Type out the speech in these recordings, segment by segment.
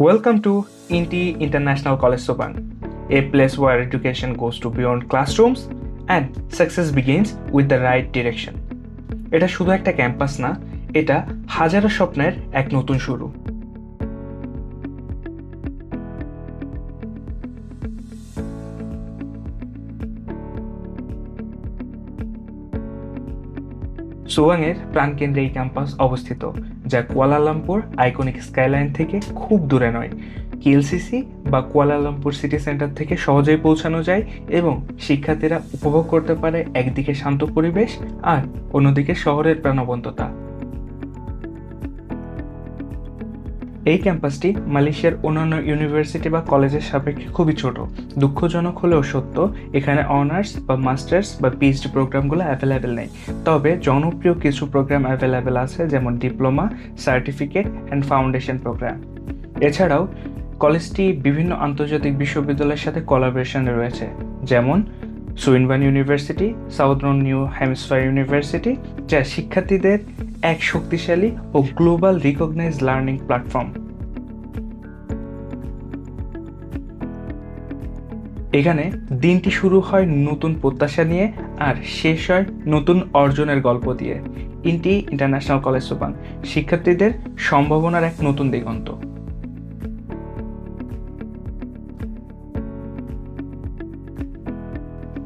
Welcome to INTI International College Subang, a place where education goes to beyond classrooms and success begins with the right direction. এটা শুধু একটা campus না, এটা হাজারো স্বপ্নের এক নতুন শুরু। সুবাংয়ের প্রাণকেন্দ্রে এই ক্যাম্পাস অবস্থিত, যা কুয়ালালামপুর আইকনিক স্কাইলাইন থেকে খুব দূরে নয়। কেএলসিসি বা কুয়ালালামপুর সিটি সেন্টার থেকে সহজেই পৌঁছানো যায় এবং শিক্ষার্থীরা উপভোগ করতে পারে একদিকে শান্ত পরিবেশ আর অন্যদিকে শহরের প্রাণবন্ততা। এই ক্যাম্পাসটি মালয়েশিয়ার অন্যান্য ইউনিভার্সিটি বা কলেজের সাপেক্ষে খুবই ছোট। দুঃখজনক হলেও সত্য, এখানে অনার্স বা মাস্টার্স বা পিএইচডি প্রোগ্রামগুলো অ্যাভেলেবেল নেই। তবে জনপ্রিয় কিছু প্রোগ্রাম অ্যাভেলেবেল আছে, যেমন diploma, certificate and foundation program. এছাড়াও কলেজটি বিভিন্ন আন্তর্জাতিক বিশ্ববিদ্যালয়ের সাথে কোলাবোরেশনে রয়েছে, যেমন Swinburne University, Southern New Hemisphere University, যা শিক্ষার্থীদের এক শক্তিশালী ও গ্লোবাল রিকগনাইজড লার্নিং প্ল্যাটফর্ম। এখানে দিনটি শুরু হয় নতুন প্রত্যাশা নিয়ে আর শেষ হয় নতুন অর্জনের গল্প দিয়ে। ইন্টি ইন্টারন্যাশনাল কলেজ সুবাং শিক্ষার্থীদের সম্ভাবনার এক নতুন দিগন্ত।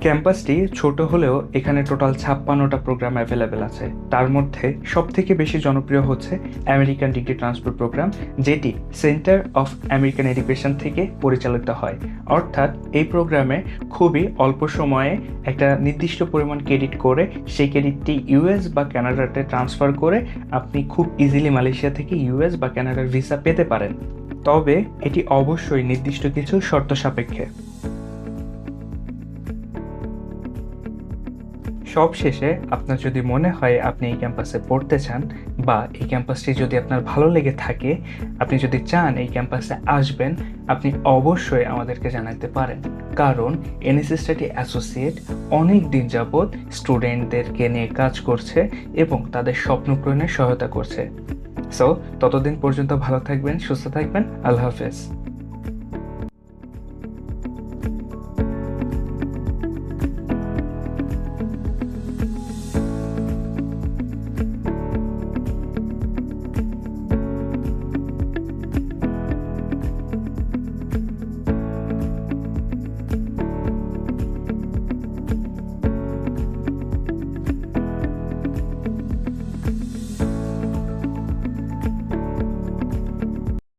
ক্যাম্পাসটি ছোট হলেও এখানে টোটাল 56টা প্রোগ্রাম অ্যাভেলেবেল আছে। তার মধ্যে সবথেকে বেশি জনপ্রিয় হচ্ছে আমেরিকান ডিগ্রি ট্রান্সফার প্রোগ্রাম, যেটি সেন্টার অফ আমেরিকান এডুকেশন থেকে পরিচালিত হয়। অর্থাৎ এই প্রোগ্রামে খুবই অল্প সময়ে একটা নির্দিষ্ট পরিমাণ ক্রেডিট করে সেই ক্রেডিটটি ইউএস বা কানাডাতে ট্রান্সফার করে আপনি খুব ইজিলি মালয়েশিয়া থেকে ইউএস বা কানাডার ভিসা পেতে পারেন। তবে এটি অবশ্যই নির্দিষ্ট কিছু শর্ত সাপেক্ষে। সব শেষে আপনার যদি মনে হয় আপনি এই ক্যাম্পাসে পড়তে চান বা এই ক্যাম্পাসটি যদি আপনার ভালো লেগে থাকে, আপনি যদি চান এই ক্যাম্পাসে আসবেন, আপনি অবশ্যই আমাদেরকে জানাতে পারেন। কারণ এনএসসি স্টাডি অ্যাসোসিয়েট অনেক দিন যাবৎ স্টুডেন্টদেরকে নিয়ে কাজ করছে এবং তাদের স্বপ্ন পূরণে সহায়তা করছে। সো ততদিন পর্যন্ত ভালো থাকবেন, সুস্থ থাকবেন। আল্লাহ হাফেজ।